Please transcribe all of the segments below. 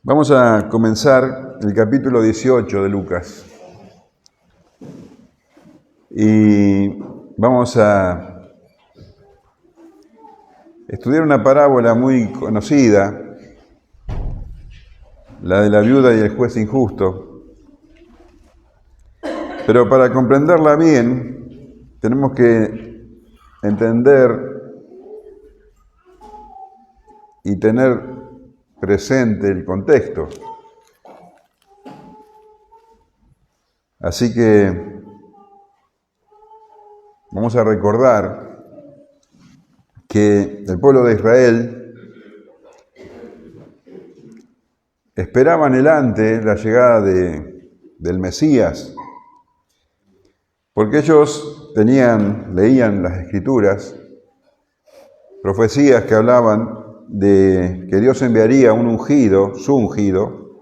Vamos a comenzar el capítulo 18 de Lucas. Y vamos a estudiar una parábola muy conocida, la de la viuda y el juez injusto. Pero para comprenderla bien, tenemos que entender y tener presente el contexto. Así que vamos a recordar que el pueblo de Israel esperaba anhelante la llegada del Mesías, porque ellos leían las Escrituras, profecías que hablaban de que Dios enviaría un ungido, su ungido,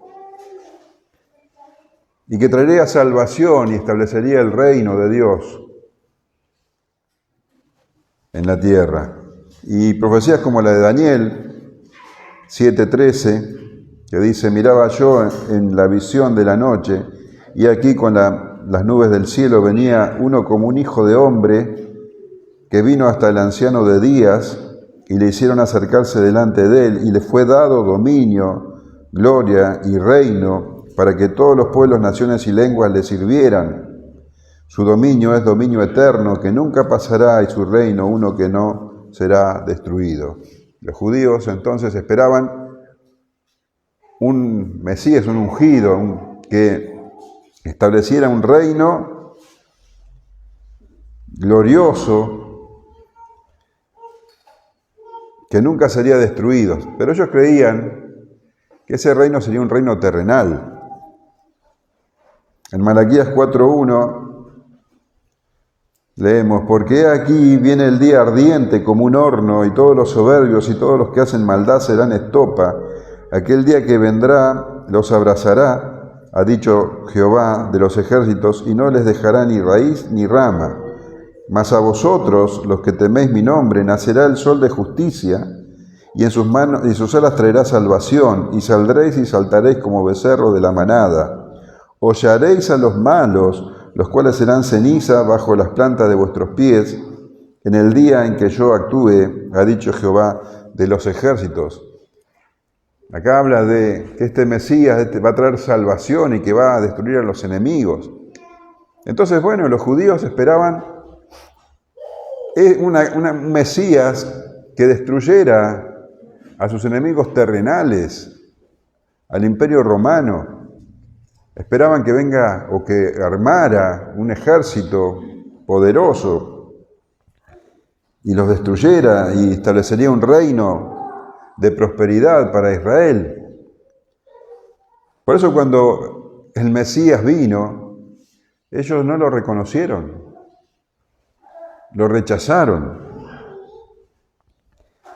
y que traería salvación y establecería el reino de Dios en la tierra. Y profecías como la de Daniel 7:13, que dice: miraba yo en la visión de la noche, y aquí con las nubes del cielo venía uno como un hijo de hombre, que vino hasta el anciano de días, y le hicieron acercarse delante de él, y le fue dado dominio, gloria y reino, para que todos los pueblos, naciones y lenguas le sirvieran. Su dominio es dominio eterno, que nunca pasará, y su reino uno que no será destruido. Los judíos entonces esperaban un Mesías, un ungido, que estableciera un reino glorioso, que nunca sería destruido. Pero ellos creían que ese reino sería un reino terrenal. En Malaquías 4:1 leemos: porque aquí viene el día ardiente como un horno, y todos los soberbios y todos los que hacen maldad serán estopa. Aquel día que vendrá los abrazará, ha dicho Jehová de los ejércitos, y no les dejará ni raíz ni rama. Mas a vosotros, los que teméis mi nombre, nacerá el sol de justicia, y en sus manos y sus alas traerá salvación, y saldréis y saltaréis como becerro de la manada. Hollaréis a los malos, los cuales serán ceniza bajo las plantas de vuestros pies, en el día en que yo actúe, ha dicho Jehová de los ejércitos. Acá habla de que este Mesías va a traer salvación y que va a destruir a los enemigos. Entonces, bueno, los judíos esperaban un Mesías que destruyera a sus enemigos terrenales, al imperio romano. Esperaban que venga o que armara un ejército poderoso y los destruyera y establecería un reino de prosperidad para Israel. Por eso cuando el Mesías vino, ellos no lo reconocieron, lo rechazaron,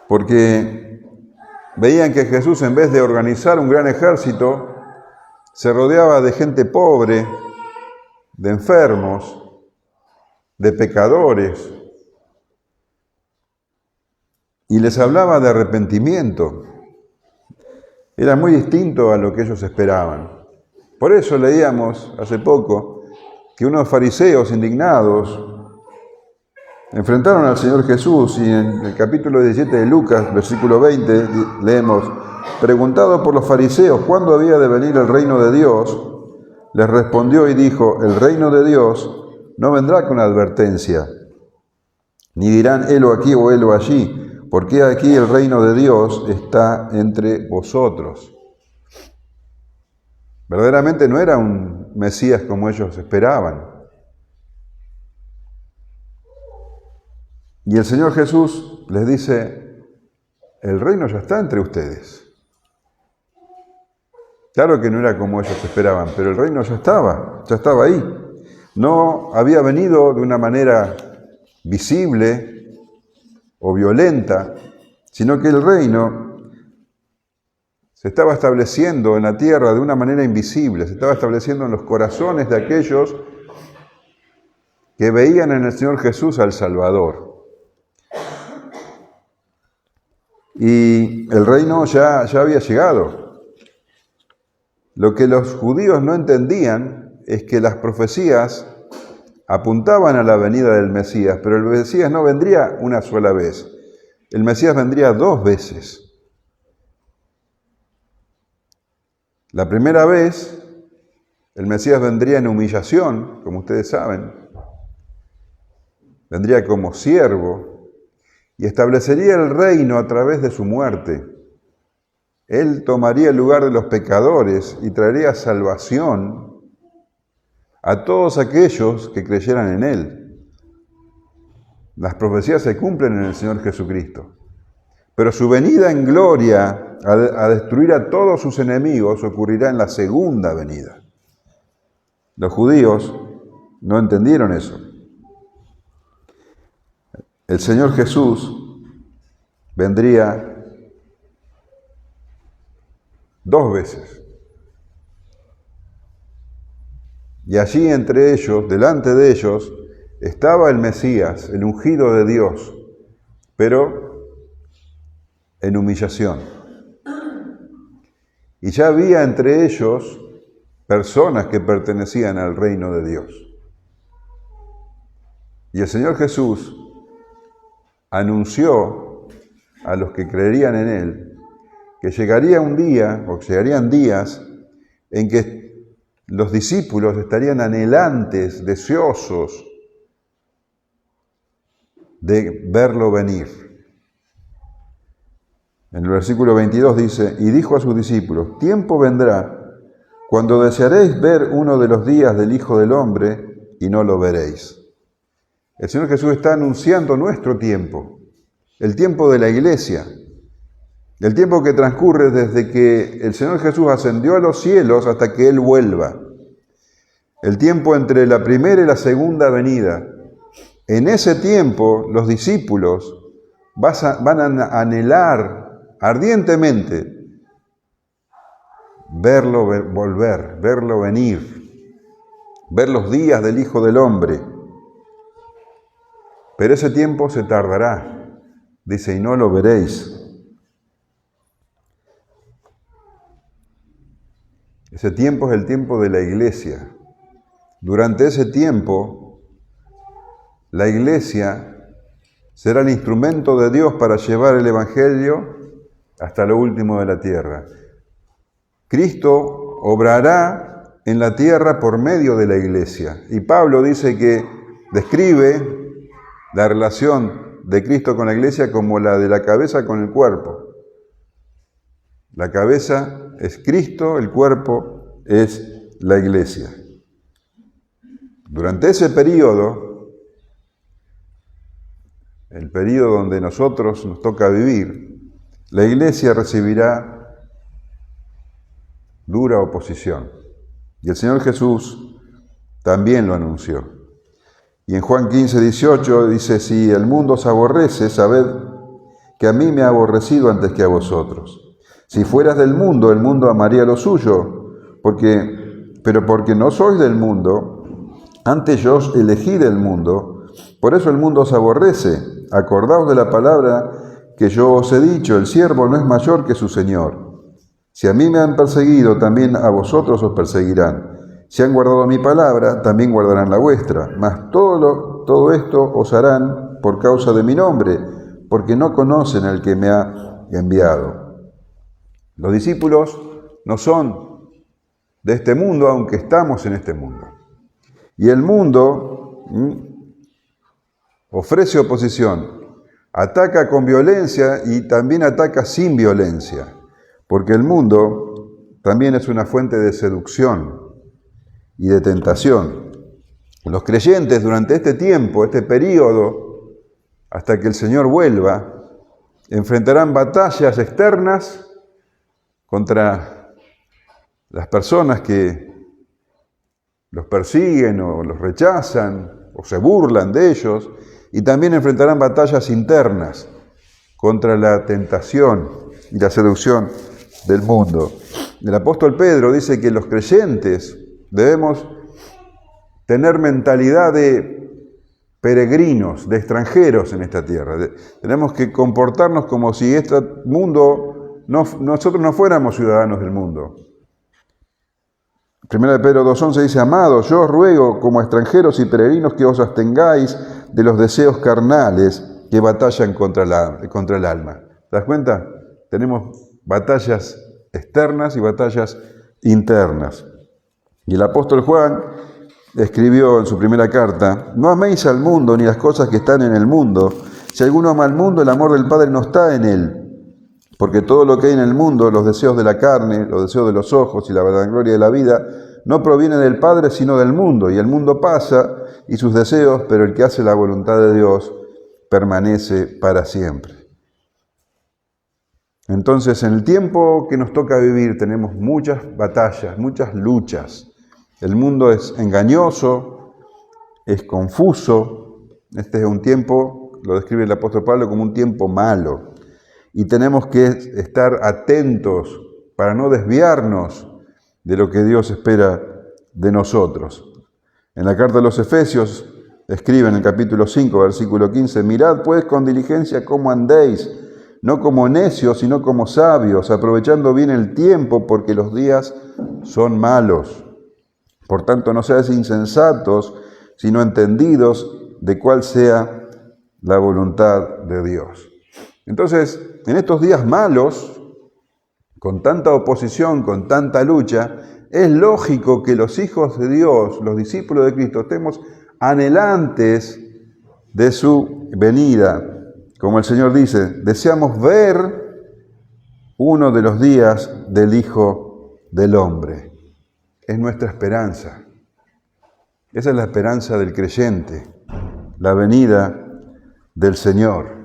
porque veían que Jesús, en vez de organizar un gran ejército, se rodeaba de gente pobre, de enfermos, de pecadores, y les hablaba de arrepentimiento. Era muy distinto a lo que ellos esperaban. Por eso leíamos hace poco que unos fariseos indignados enfrentaron al Señor Jesús, y en el capítulo 17 de Lucas, versículo 20, leemos: preguntado por los fariseos cuándo había de venir el reino de Dios, les respondió y dijo: el reino de Dios no vendrá con advertencia, ni dirán helo aquí o helo allí, porque aquí el reino de Dios está entre vosotros. Verdaderamente no era un Mesías como ellos esperaban. Y el Señor Jesús les dice: el reino ya está entre ustedes. Claro que no era como ellos esperaban, pero el reino ya estaba ahí. No había venido de una manera visible o violenta, sino que el reino se estaba estableciendo en la tierra de una manera invisible, se estaba estableciendo en los corazones de aquellos que veían en el Señor Jesús al Salvador. Y el reino ya había llegado. Lo que los judíos no entendían es que las profecías apuntaban a la venida del Mesías, pero el Mesías no vendría una sola vez. El Mesías vendría 2 veces. La primera vez, el Mesías vendría en humillación, como ustedes saben. Vendría como siervo y establecería el reino a través de su muerte. Él tomaría el lugar de los pecadores y traería salvación a todos aquellos que creyeran en Él. Las profecías se cumplen en el Señor Jesucristo. Pero su venida en gloria a destruir a todos sus enemigos ocurrirá en la segunda venida. Los judíos no entendieron eso. El Señor Jesús vendría 2 veces. Y allí entre ellos, delante de ellos, estaba el Mesías, el ungido de Dios, pero en humillación. Y ya había entre ellos personas que pertenecían al reino de Dios. Y el Señor Jesús anunció a los que creerían en Él que llegaría un día, o llegarían días, en que los discípulos estarían anhelantes, deseosos de verlo venir. En el versículo 22 dice, y dijo a sus discípulos, tiempo vendrá cuando desearéis ver uno de los días del Hijo del Hombre y no lo veréis. El Señor Jesús está anunciando nuestro tiempo, el tiempo de la iglesia, el tiempo que transcurre desde que el Señor Jesús ascendió a los cielos hasta que Él vuelva. El tiempo entre la primera y la segunda venida. En ese tiempo los discípulos van a anhelar ardientemente verlo volver, verlo venir, ver los días del Hijo del Hombre. Pero ese tiempo se tardará, dice, y no lo veréis. Ese tiempo es el tiempo de la iglesia. Durante ese tiempo, la iglesia será el instrumento de Dios para llevar el Evangelio hasta lo último de la tierra. Cristo obrará en la tierra por medio de la iglesia. Y Pablo dice que describe la relación de Cristo con la iglesia como la de la cabeza con el cuerpo. La cabeza es Cristo, el cuerpo es la iglesia. Durante ese periodo, el periodo donde nosotros nos toca vivir, la iglesia recibirá dura oposición. Y el Señor Jesús también lo anunció. Y en Juan 15:18 dice, si el mundo os aborrece, sabed que a mí me ha aborrecido antes que a vosotros. Si fueras del mundo, el mundo amaría lo suyo, pero porque no sois del mundo, antes yo os elegí del mundo, por eso el mundo os aborrece. Acordaos de la palabra que yo os he dicho, el siervo no es mayor que su Señor. Si a mí me han perseguido, también a vosotros os perseguirán. Si han guardado mi palabra, también guardarán la vuestra. Mas todo esto os harán por causa de mi nombre, porque no conocen al que me ha enviado. Los discípulos no son de este mundo, aunque estamos en este mundo. Y el mundo ofrece oposición, ataca con violencia y también ataca sin violencia, porque el mundo también es una fuente de seducción y de tentación. Los creyentes durante este tiempo, este periodo, hasta que el Señor vuelva, enfrentarán batallas externas contra las personas que los persiguen o los rechazan o se burlan de ellos, y también enfrentarán batallas internas contra la tentación y la seducción del mundo. El apóstol Pedro dice que los creyentes debemos tener mentalidad de peregrinos, de extranjeros en esta tierra. Tenemos que comportarnos como si este mundo nosotros no fuéramos ciudadanos del mundo. 1 de Pedro 2:11 dice, amados, yo os ruego como extranjeros y peregrinos que os abstengáis de los deseos carnales que batallan contra el alma. ¿Te das cuenta? Tenemos batallas externas y batallas internas. Y el apóstol Juan escribió en su primera carta, no améis al mundo ni las cosas que están en el mundo. Si alguno ama al mundo, el amor del Padre no está en él. Porque todo lo que hay en el mundo, los deseos de la carne, los deseos de los ojos y la vanagloria de la vida, no proviene del Padre, sino del mundo. Y el mundo pasa y sus deseos, pero el que hace la voluntad de Dios permanece para siempre. Entonces, en el tiempo que nos toca vivir, tenemos muchas batallas, muchas luchas. El mundo es engañoso, es confuso. Este es un tiempo, lo describe el apóstol Pablo como un tiempo malo. Y tenemos que estar atentos para no desviarnos de lo que Dios espera de nosotros. En la carta de los Efesios escribe en el capítulo 5, versículo 15, mirad pues con diligencia cómo andéis, no como necios, sino como sabios, aprovechando bien el tiempo, porque los días son malos. Por tanto, no seáis insensatos, sino entendidos de cuál sea la voluntad de Dios. Entonces, en estos días malos, con tanta oposición, con tanta lucha, es lógico que los hijos de Dios, los discípulos de Cristo, estemos anhelantes de su venida. Como el Señor dice, deseamos ver uno de los días del Hijo del Hombre. Es nuestra esperanza. Esa es la esperanza del creyente, la venida del Señor.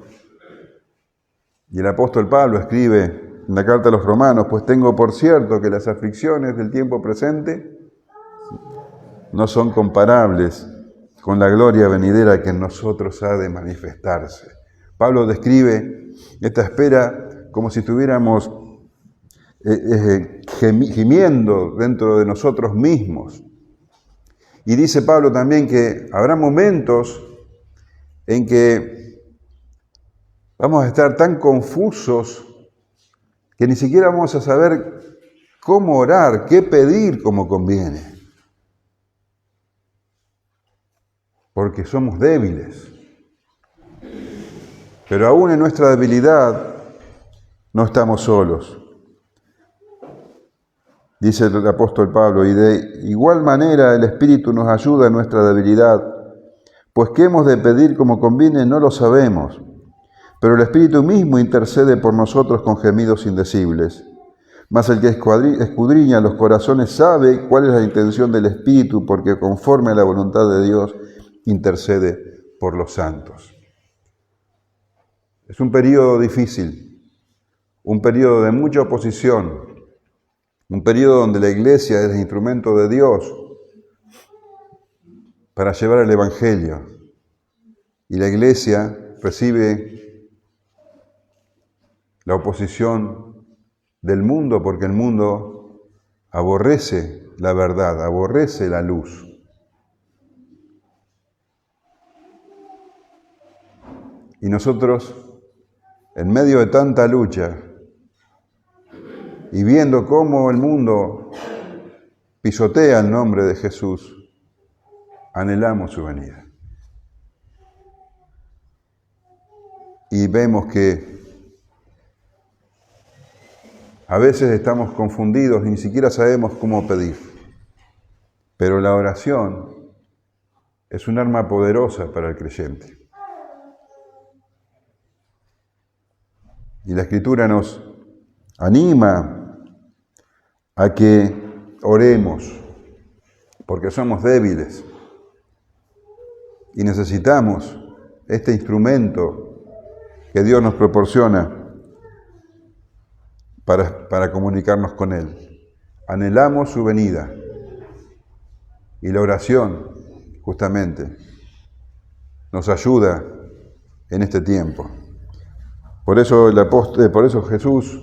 Y el apóstol Pablo escribe en la carta a los Romanos, pues tengo por cierto que las aflicciones del tiempo presente no son comparables con la gloria venidera que en nosotros ha de manifestarse. Pablo describe esta espera como si estuviéramos gimiendo dentro de nosotros mismos. Y dice Pablo también que habrá momentos en que vamos a estar tan confusos que ni siquiera vamos a saber cómo orar, qué pedir como conviene. Porque somos débiles. Pero aún en nuestra debilidad no estamos solos. Dice el apóstol Pablo, y de igual manera el Espíritu nos ayuda en nuestra debilidad, pues qué hemos de pedir como conviene no lo sabemos, pero el Espíritu mismo intercede por nosotros con gemidos indecibles. Mas el que escudriña los corazones sabe cuál es la intención del Espíritu, porque conforme a la voluntad de Dios intercede por los santos. Es un periodo difícil, un periodo de mucha oposición, un periodo donde la iglesia es el instrumento de Dios para llevar el Evangelio. Y la iglesia recibe la oposición del mundo porque el mundo aborrece la verdad, aborrece la luz. Y nosotros, en medio de tanta lucha, y viendo cómo el mundo pisotea el nombre de Jesús, anhelamos su venida. Y vemos que a veces estamos confundidos y ni siquiera sabemos cómo pedir. Pero la oración es un arma poderosa para el creyente. Y la Escritura nos anima a que oremos, porque somos débiles y necesitamos este instrumento que Dios nos proporciona para comunicarnos con Él. Anhelamos su venida y la oración, justamente, nos ayuda en este tiempo. Por eso Jesús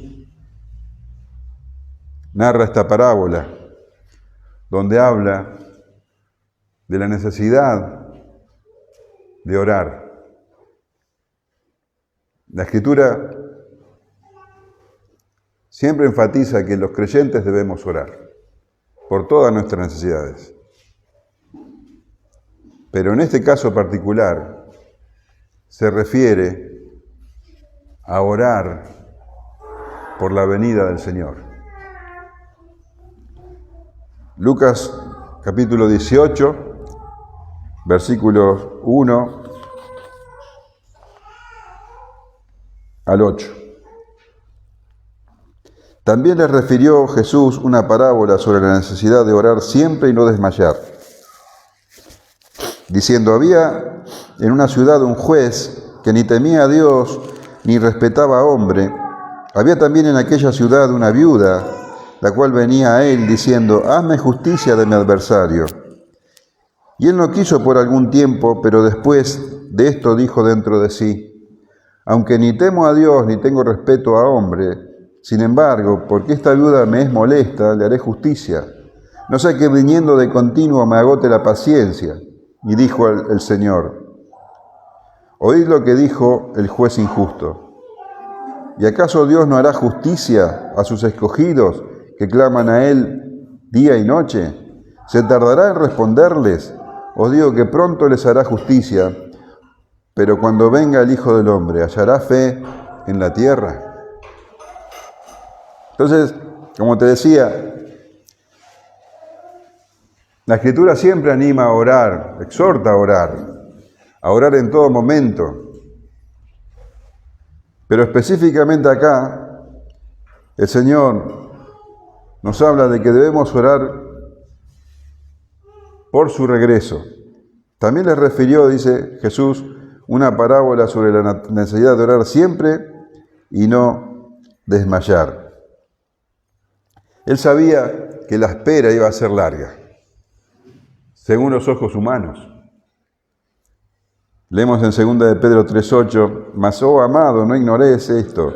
narra esta parábola donde habla de la necesidad de orar. La Escritura siempre enfatiza que los creyentes debemos orar. por todas nuestras necesidades. Pero en este caso particular se refiere a orar por la venida del Señor. Lucas capítulo 18, versículos 1 al 8. También les refirió Jesús una parábola sobre la necesidad de orar siempre y no desmayar, diciendo: había en una ciudad un juez que ni temía a Dios ni respetaba a hombre. Había también en aquella ciudad una viuda, la cual venía a él diciendo: hazme justicia de mi adversario. Y él no quiso por algún tiempo, pero después de esto dijo dentro de sí: aunque ni temo a Dios ni tengo respeto a hombre, sin embargo, porque esta viuda me es molesta, le haré justicia, no sea que viniendo de continuo me agote la paciencia. Y dijo el Señor: oíd lo que dijo el juez injusto. ¿Y acaso Dios no hará justicia a sus escogidos que claman a Él día y noche? ¿Se tardará en responderles? Os digo que pronto les hará justicia, pero cuando venga el Hijo del Hombre, ¿hallará fe en la tierra? Entonces, como te decía, la Escritura siempre anima a orar, exhorta a orar en todo momento. Pero específicamente acá, el Señor nos habla de que debemos orar por su regreso. También les refirió, dice Jesús, una parábola sobre la necesidad de orar siempre y no desmayar. Él sabía que la espera iba a ser larga, según los ojos humanos. Leemos en 2 de Pedro 3:8: mas, oh amado, no ignoréis esto,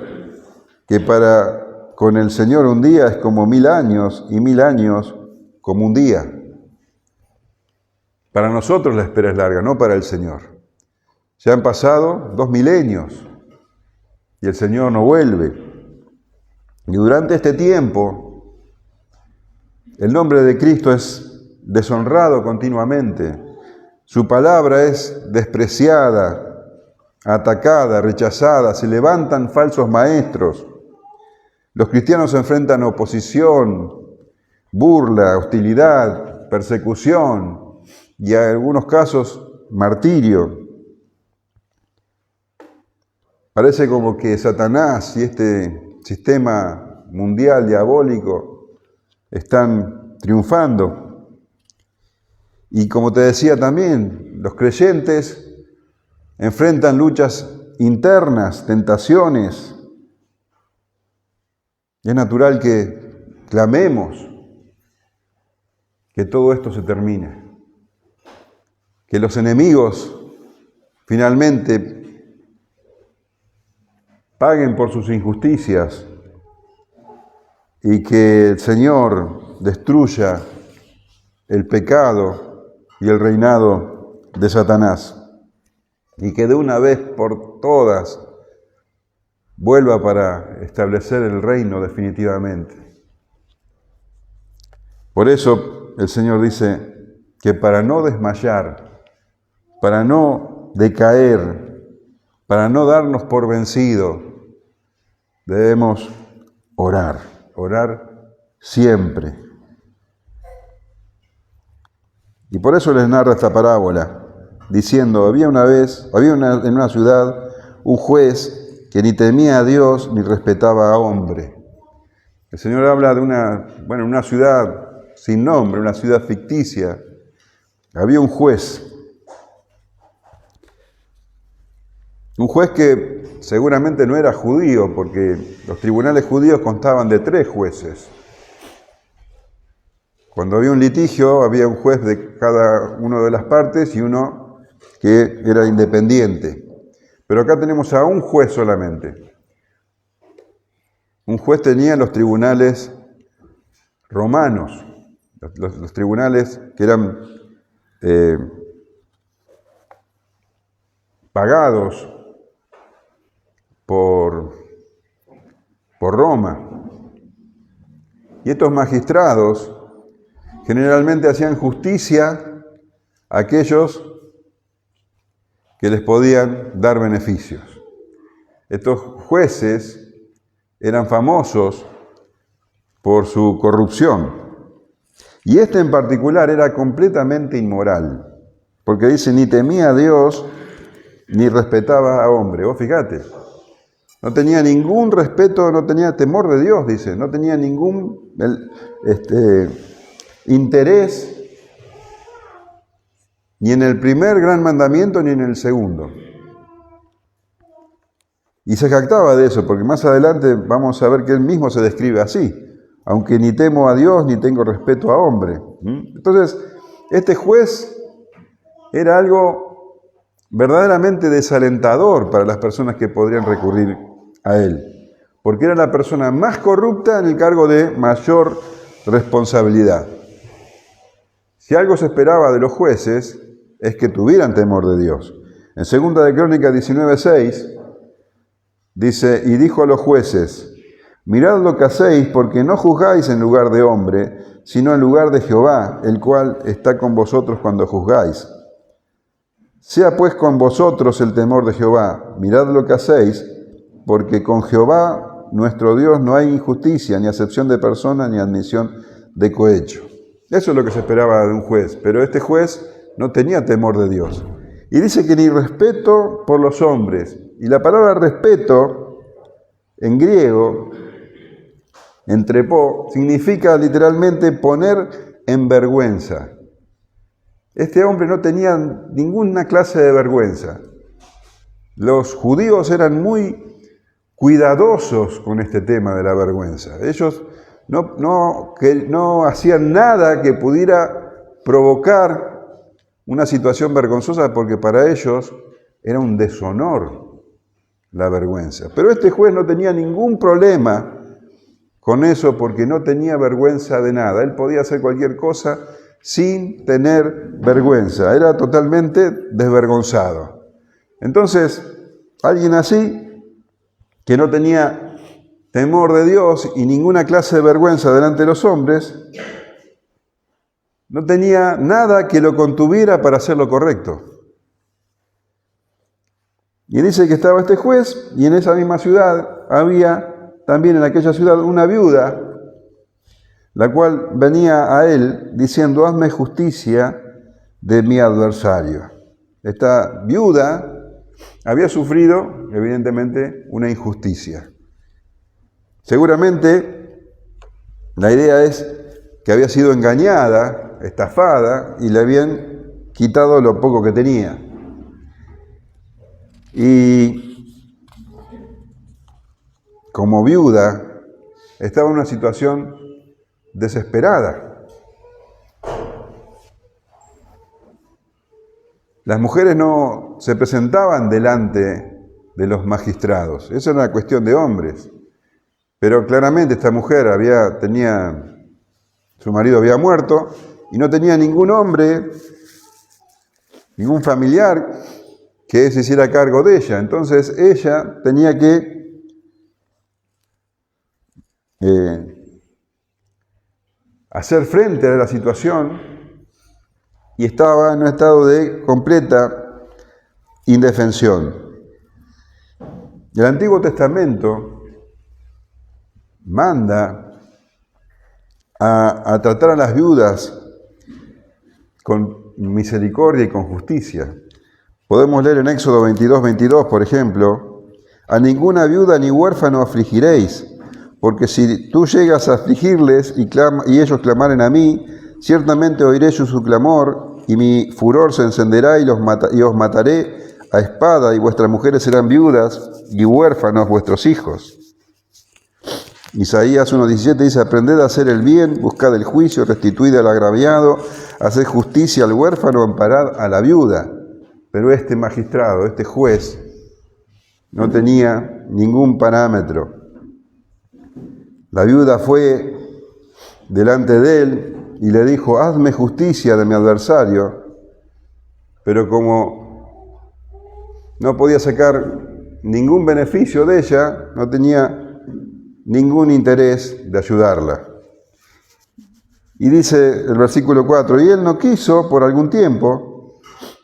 que para con el Señor un día es como 1000 años, y 1000 años como un día. Para nosotros la espera es larga, no para el Señor. Ya han pasado 2 milenios y el Señor no vuelve. Y durante este tiempo, el nombre de Cristo es deshonrado continuamente. Su palabra es despreciada, atacada, rechazada. Se levantan falsos maestros. Los cristianos se enfrentan a oposición, burla, hostilidad, persecución y en algunos casos martirio. Parece como que Satanás y este sistema mundial diabólico están triunfando. Y como te decía también, los creyentes enfrentan luchas internas, tentaciones. Es natural que clamemos que todo esto se termine, que los enemigos finalmente paguen por sus injusticias y que el Señor destruya el pecado y el reinado de Satanás, y que de una vez por todas vuelva para establecer el reino definitivamente. Por eso el Señor dice que para no desmayar, para no decaer, para no darnos por vencido, debemos orar siempre. Y por eso les narra esta parábola, diciendo: había en una ciudad un juez que ni temía a Dios ni respetaba a hombre. El Señor habla de una ciudad sin nombre, una ciudad ficticia. Había un juez que seguramente no era judío, porque los tribunales judíos constaban de 3 jueces. Cuando había un litigio, había un juez de cada una de las partes y uno que era independiente. Pero acá tenemos a un juez solamente. Un juez tenía los tribunales romanos, los tribunales que eran pagados por Roma. Y estos magistrados generalmente hacían justicia a aquellos que les podían dar beneficios. Estos jueces eran famosos por su corrupción. Y este en particular era completamente inmoral, porque dice, ni temía a Dios, ni respetaba a hombre. Vos fíjate, no tenía ningún respeto, no tenía temor de Dios, dice, no tenía ningún interés ni en el primer gran mandamiento ni en el segundo. Y se jactaba de eso, porque más adelante vamos a ver que él mismo se describe así, aunque ni temo a Dios ni tengo respeto a hombre. Entonces, este juez era algo verdaderamente desalentador para las personas que podrían recurrir a él, porque era la persona más corrupta en el cargo de mayor responsabilidad. Si algo se esperaba de los jueces, es que tuvieran temor de Dios. En 2 de Crónicas 19:6, dice, y dijo a los jueces, mirad lo que hacéis, porque no juzgáis en lugar de hombre, sino en lugar de Jehová, el cual está con vosotros cuando juzgáis. Sea pues con vosotros el temor de Jehová, mirad lo que hacéis, porque con Jehová nuestro Dios no hay injusticia, ni acepción de persona, ni admisión de cohecho. Eso es lo que se esperaba de un juez, pero este juez no tenía temor de Dios. Y dice que ni respeto por los hombres. Y la palabra respeto, en griego, entrepó, significa literalmente poner en vergüenza. Este hombre no tenía ninguna clase de vergüenza. Los judíos eran muy cuidadosos con este tema de la vergüenza. Ellos no hacían nada que pudiera provocar una situación vergonzosa, porque para ellos era un deshonor la vergüenza. Pero este juez no tenía ningún problema con eso, porque no tenía vergüenza de nada. Él podía hacer cualquier cosa sin tener vergüenza. Era totalmente desvergonzado. Entonces, alguien así, que no tenía temor de Dios y ninguna clase de vergüenza delante de los hombres, no tenía nada que lo contuviera para hacer lo correcto. Y dice que estaba este juez, y en esa misma ciudad había también en aquella ciudad una viuda, la cual venía a él diciendo, hazme justicia de mi adversario. Esta viuda había sufrido, evidentemente, una injusticia. Seguramente, la idea es que había sido engañada, estafada, y le habían quitado lo poco que tenía. Y como viuda, estaba en una situación desesperada. Las mujeres no se presentaban delante de los magistrados. Eso era una cuestión de hombres. Pero claramente esta mujer su marido había muerto y no tenía ningún hombre, ningún familiar que se hiciera cargo de ella. Entonces ella tenía que hacer frente a la situación y estaba en un estado de completa indefensión. El Antiguo Testamento manda a tratar a las viudas con misericordia y con justicia. Podemos leer en Éxodo 22:22, por ejemplo, a ninguna viuda ni huérfano afligiréis, porque si tú llegas a afligirles y ellos clamaren a mí, ciertamente oiré su clamor, y mi furor se encenderá y os mataré a espada, y vuestras mujeres serán viudas, y huérfanos vuestros hijos. Isaías 1:17 dice, aprended a hacer el bien, buscad el juicio, restituid al agraviado, haced justicia al huérfano, amparad a la viuda. Pero este magistrado, este juez, no tenía ningún parámetro. La viuda fue delante de él y le dijo, hazme justicia de mi adversario, pero como no podía sacar ningún beneficio de ella, no tenía ningún interés de ayudarla. Y dice el versículo 4, y él no quiso por algún tiempo,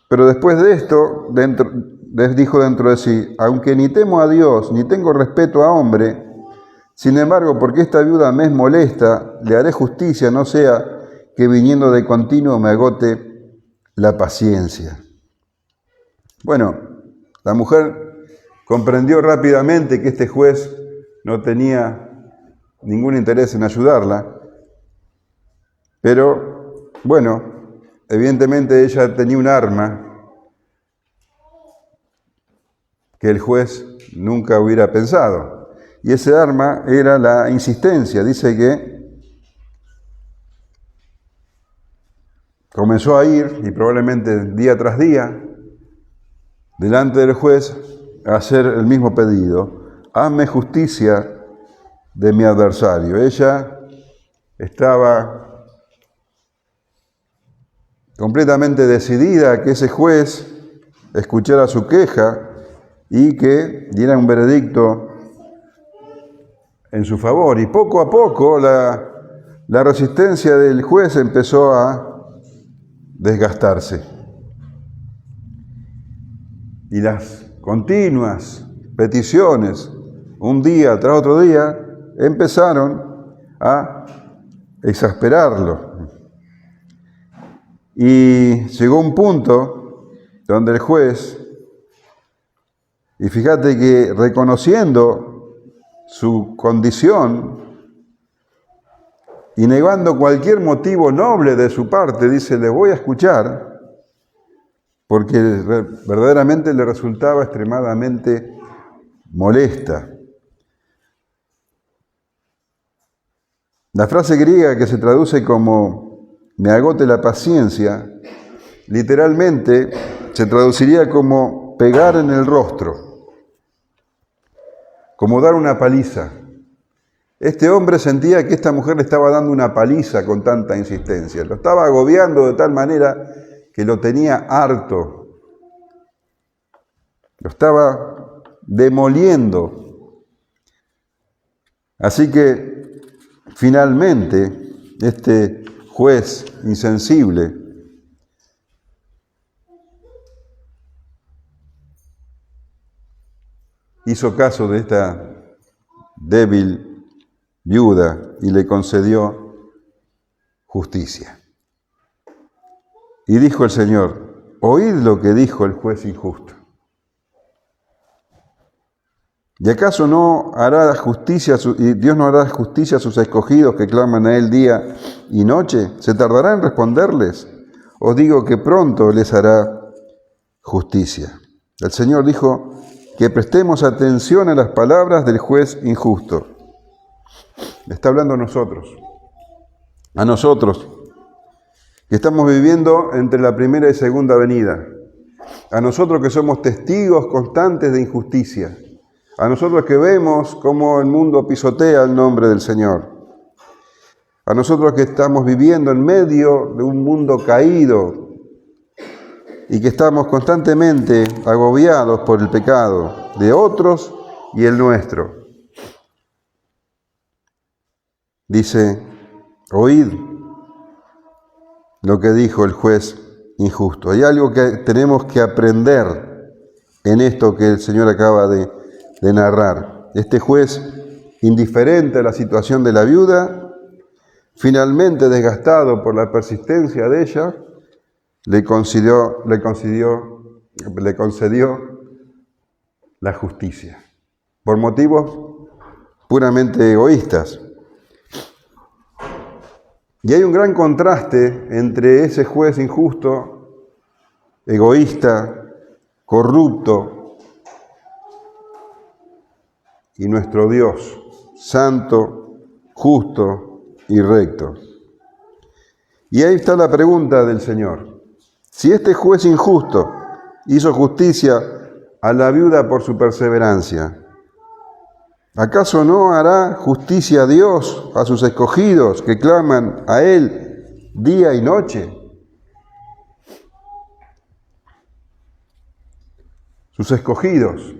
pero después de esto, dijo dentro de sí, aunque ni temo a Dios, ni tengo respeto a hombre, sin embargo, porque esta viuda me es molesta, le haré justicia, no sea que viniendo de continuo me agote la paciencia. Bueno, la mujer comprendió rápidamente que este juez no tenía ningún interés en ayudarla, pero, bueno, evidentemente ella tenía un arma que el juez nunca hubiera pensado. Y ese arma era la insistencia. Dice que comenzó a ir, y probablemente día tras día, delante del juez, a hacer el mismo pedido. Hazme justicia de mi adversario. Ella estaba completamente decidida a que ese juez escuchara su queja y que diera un veredicto en su favor. Y poco a poco la resistencia del juez empezó a desgastarse. Y las continuas peticiones, un día tras otro día, empezaron a exasperarlo. Y llegó un punto donde el juez, y fíjate que reconociendo su condición y negando cualquier motivo noble de su parte, dice, le voy a escuchar, porque verdaderamente le resultaba extremadamente molesta. La frase griega que se traduce como me agote la paciencia, literalmente se traduciría como pegar en el rostro, como dar una paliza. Este hombre sentía que esta mujer le estaba dando una paliza con tanta insistencia, lo estaba agobiando de tal manera que lo tenía harto, lo estaba demoliendo. Así que finalmente este juez insensible hizo caso de esta débil viuda y le concedió justicia. Y dijo el Señor, oíd lo que dijo el juez injusto. ¿Y acaso no hará justicia, y Dios no hará justicia a sus escogidos que claman a Él día y noche? ¿Se tardará en responderles? Os digo que pronto les hará justicia. El Señor dijo que prestemos atención a las palabras del juez injusto. Está hablando a nosotros que estamos viviendo entre la primera y segunda venida, a nosotros que somos testigos constantes de injusticia, a nosotros que vemos cómo el mundo pisotea el nombre del Señor, a nosotros que estamos viviendo en medio de un mundo caído y que estamos constantemente agobiados por el pecado de otros y el nuestro. Dice, oíd lo que dijo el juez injusto. Hay algo que tenemos que aprender en esto que el Señor acaba de narrar. Este juez, indiferente a la situación de la viuda, finalmente desgastado por la persistencia de ella, le concedió la justicia, por motivos puramente egoístas. Y hay un gran contraste entre ese juez injusto, egoísta, corrupto, y nuestro Dios, santo, justo y recto. Y ahí está la pregunta del Señor. Si este juez injusto hizo justicia a la viuda por su perseverancia, ¿acaso no hará justicia a Dios, a sus escogidos que claman a Él día y noche? Sus escogidos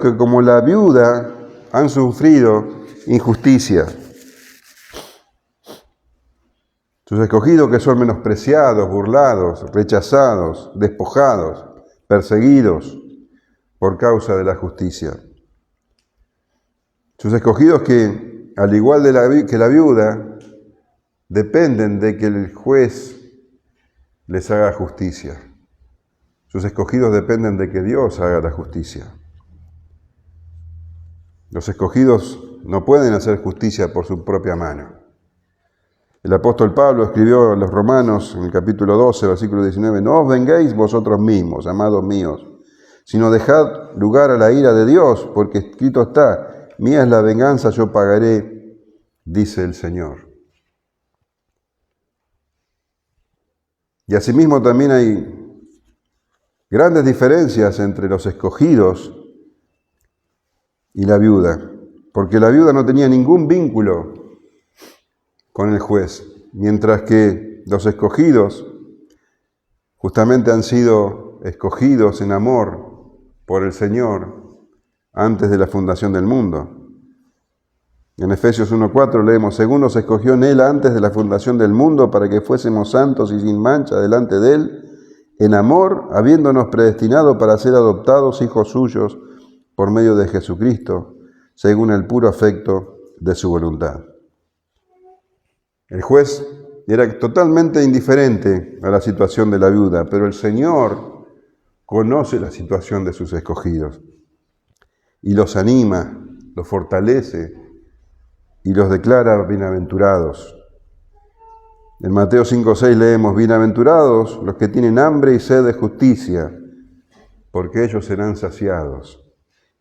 que como la viuda han sufrido injusticia. Sus escogidos que son menospreciados, burlados, rechazados, despojados, perseguidos por causa de la justicia. Sus escogidos que, al igual que la viuda, dependen de que el juez les haga justicia. Sus escogidos dependen de que Dios haga la justicia. Los escogidos no pueden hacer justicia por su propia mano. El apóstol Pablo escribió a los Romanos en el capítulo 12, versículo 19, no os venguéis vosotros mismos, amados míos, sino dejad lugar a la ira de Dios, porque escrito está, mía es la venganza, yo pagaré, dice el Señor. Y asimismo también hay grandes diferencias entre los escogidos y la viuda, porque la viuda no tenía ningún vínculo con el juez, mientras que los escogidos justamente han sido escogidos en amor por el Señor antes de la fundación del mundo. En Efesios 1:4 leemos, según nos escogió en Él antes de la fundación del mundo para que fuésemos santos y sin mancha delante de Él, en amor, habiéndonos predestinado para ser adoptados hijos suyos por medio de Jesucristo, según el puro afecto de su voluntad. El juez era totalmente indiferente a la situación de la viuda, pero el Señor conoce la situación de sus escogidos y los anima, los fortalece y los declara bienaventurados. En Mateo 5:6 leemos, bienaventurados los que tienen hambre y sed de justicia, porque ellos serán saciados.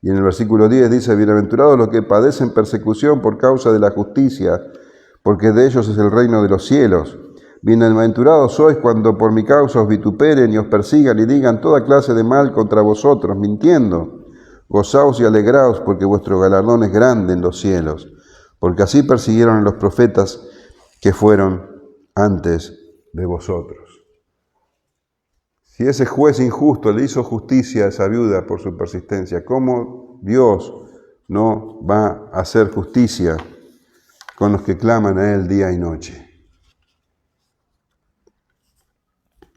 Y en el versículo 10 dice, bienaventurados los que padecen persecución por causa de la justicia, porque de ellos es el reino de los cielos. Bienaventurados sois cuando por mi causa os vituperen y os persigan y digan toda clase de mal contra vosotros, mintiendo. Gozaos y alegraos, porque vuestro galardón es grande en los cielos, porque así persiguieron a los profetas que fueron antes de vosotros. Si ese juez injusto le hizo justicia a esa viuda por su persistencia, ¿cómo Dios no va a hacer justicia con los que claman a Él día y noche?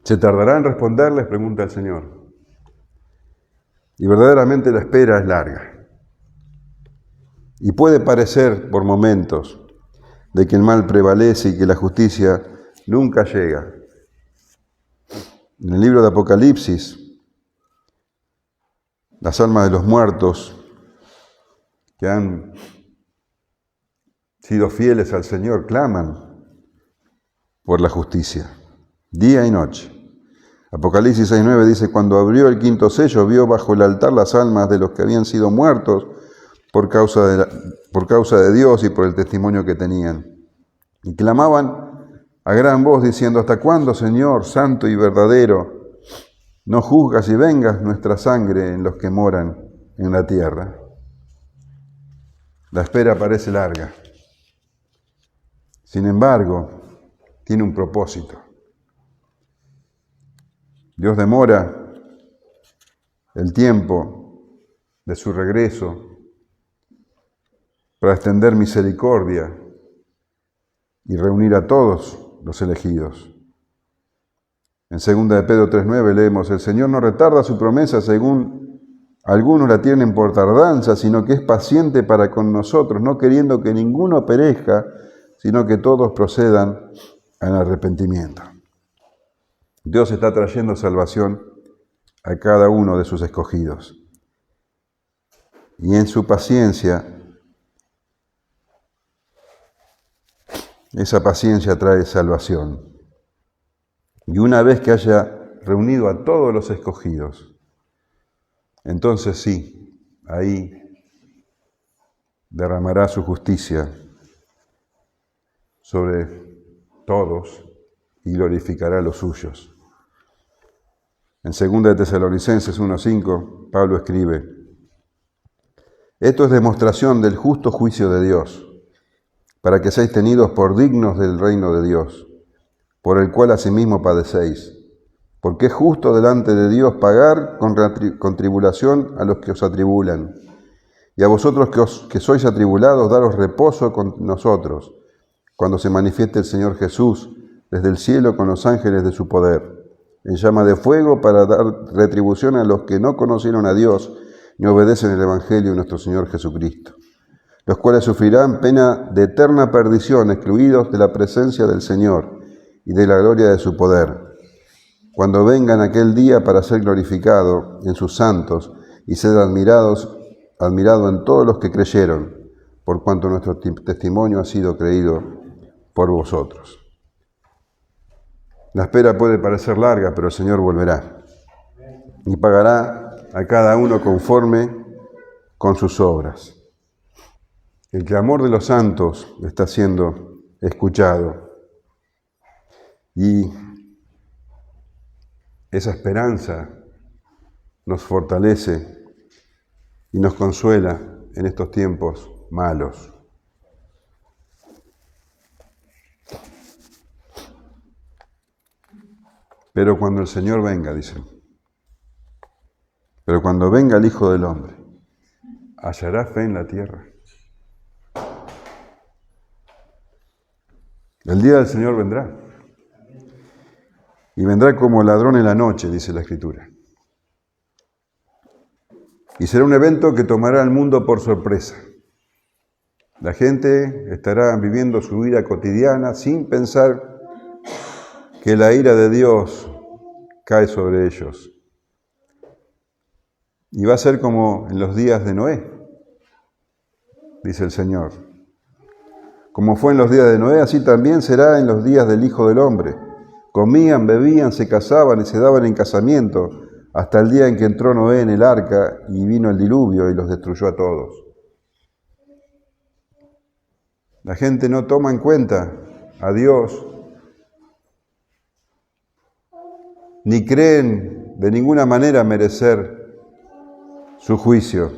¿Se tardará en responderles? Pregunta el Señor. Y verdaderamente la espera es larga. Y puede parecer por momentos de que el mal prevalece y que la justicia nunca llega. En el libro de Apocalipsis, las almas de los muertos que han sido fieles al Señor claman por la justicia, día y noche. Apocalipsis 6:9 dice, cuando abrió el quinto sello, vio bajo el altar las almas de los que habían sido muertos por causa de Dios y por el testimonio que tenían. Y clamaban a gran voz diciendo, ¿hasta cuándo, Señor, santo y verdadero, no juzgas y vengas nuestra sangre en los que moran en la tierra? La espera parece larga. Sin embargo, tiene un propósito. Dios demora el tiempo de su regreso para extender misericordia y reunir a todos los elegidos. En 2 de Pedro 3:9 leemos, el Señor no retarda su promesa según algunos la tienen por tardanza, sino que es paciente para con nosotros, no queriendo que ninguno perezca, sino que todos procedan al arrepentimiento. Dios está trayendo salvación a cada uno de sus escogidos. Y en su paciencia, esa paciencia trae salvación. Y una vez que haya reunido a todos los escogidos, entonces sí, ahí derramará su justicia sobre todos y glorificará a los suyos. En 2 de Tesalonicenses 1:5, Pablo escribe, esto es demostración del justo juicio de Dios, para que seáis tenidos por dignos del reino de Dios, por el cual asimismo padecéis, porque es justo delante de Dios pagar con tribulación a los que os atribulan, y a vosotros que sois atribulados, daros reposo con nosotros, cuando se manifieste el Señor Jesús desde el cielo con los ángeles de su poder, en llama de fuego para dar retribución a los que no conocieron a Dios ni obedecen el Evangelio de nuestro Señor Jesucristo, los cuales sufrirán pena de eterna perdición, excluidos de la presencia del Señor y de la gloria de su poder, cuando vengan aquel día para ser glorificado en sus santos y ser admirado en todos los que creyeron, por cuanto nuestro testimonio ha sido creído por vosotros. La espera puede parecer larga, pero el Señor volverá y pagará a cada uno conforme con sus obras. El clamor de los santos está siendo escuchado y esa esperanza nos fortalece y nos consuela en estos tiempos malos. Pero cuando el Señor venga, dicen, pero cuando venga el Hijo del Hombre, ¿hallará fe en la tierra? El día del Señor vendrá. Y vendrá como ladrón en la noche, dice la Escritura. Y será un evento que tomará al mundo por sorpresa. La gente estará viviendo su vida cotidiana sin pensar que la ira de Dios cae sobre ellos. Y va a ser como en los días de Noé, dice el Señor. Como fue en los días de Noé, así también será en los días del Hijo del Hombre. Comían, bebían, se casaban y se daban en casamiento, hasta el día en que entró Noé en el arca y vino el diluvio y los destruyó a todos. La gente no toma en cuenta a Dios, ni creen de ninguna manera merecer su juicio.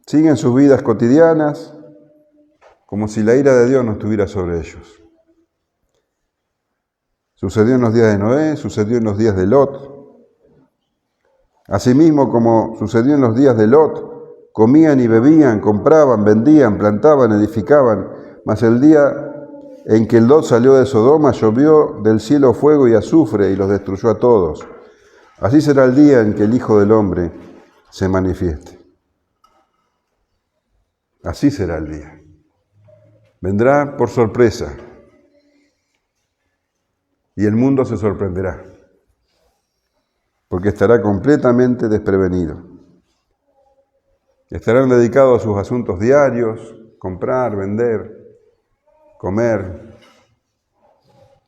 Siguen sus vidas cotidianas como si la ira de Dios no estuviera sobre ellos. Sucedió en los días de Noé, sucedió en los días de Lot. Asimismo, como sucedió en los días de Lot, comían y bebían, compraban, vendían, plantaban, edificaban, mas el día en que Lot salió de Sodoma, llovió del cielo fuego y azufre y los destruyó a todos. Así será el día en que el Hijo del Hombre se manifieste. Así será el día. Vendrá por sorpresa y el mundo se sorprenderá, porque estará completamente desprevenido. Estarán dedicados a sus asuntos diarios, comprar, vender, comer,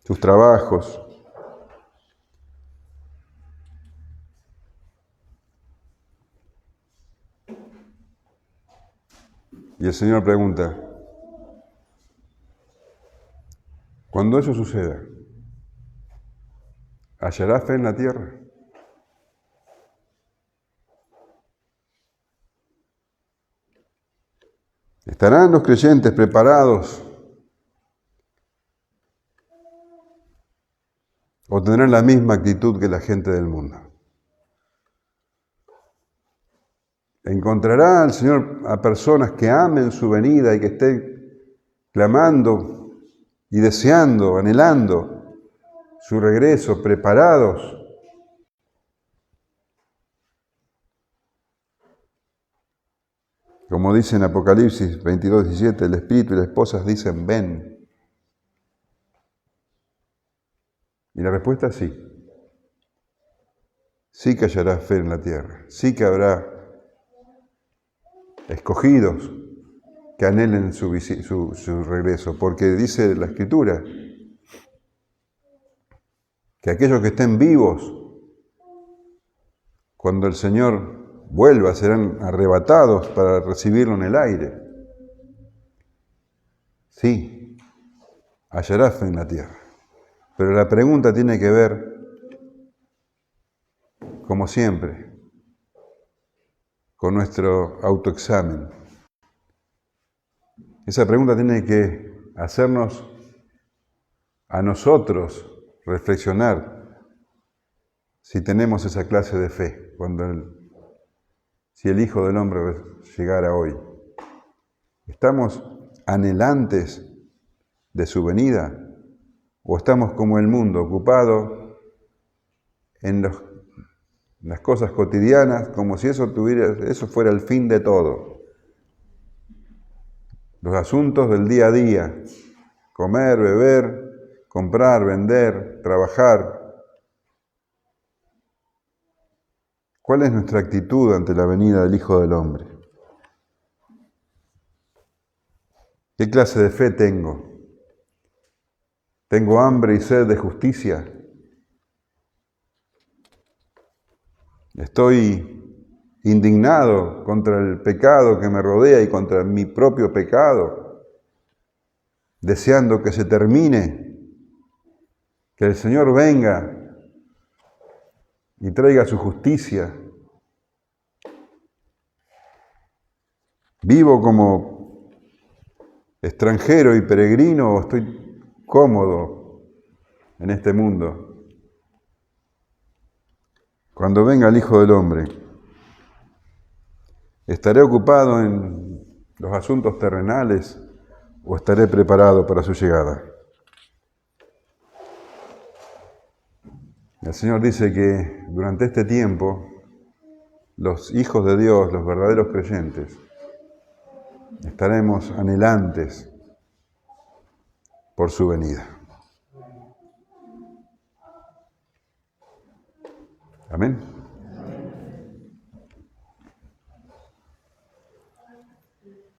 sus trabajos. Y el Señor pregunta, cuando eso suceda, ¿hallará fe en la tierra? ¿Estarán los creyentes preparados o tendrán la misma actitud que la gente del mundo? ¿Encontrará el Señor a personas que amen su venida y que estén clamando y deseando, anhelando su regreso, preparados? Como dice en Apocalipsis 22:17, el Espíritu y la esposa dicen, ven. Y la respuesta es sí. Sí que hallará fe en la tierra. Sí que habrá escogidos que anhelen su regreso. Porque dice la Escritura que aquellos que estén vivos, cuando el Señor vuelva, serán arrebatados para recibirlo en el aire. Sí, hallará fe en la tierra. Pero la pregunta tiene que ver, como siempre, con nuestro autoexamen. Esa pregunta tiene que hacernos a nosotros reflexionar si tenemos esa clase de fe, si el Hijo del Hombre llegara hoy. ¿Estamos anhelantes de su venida ¿O estamos como el mundo, ocupados en las cosas cotidianas, como si eso fuera el fin de todo? Los asuntos del día a día: comer, beber, comprar, vender, trabajar. ¿Cuál es nuestra actitud ante la venida del Hijo del Hombre? ¿Qué clase de fe tengo? ¿Tengo hambre y sed de justicia? ¿Estoy indignado contra el pecado que me rodea y contra mi propio pecado, deseando que se termine, que el Señor venga y traiga su justicia? ¿Vivo como extranjero y peregrino o estoy cómodo en este mundo? Cuando venga el Hijo del Hombre, ¿estaré ocupado en los asuntos terrenales o estaré preparado para su llegada? El Señor dice que durante este tiempo los hijos de Dios, los verdaderos creyentes, estaremos anhelantes por su venida. Amén.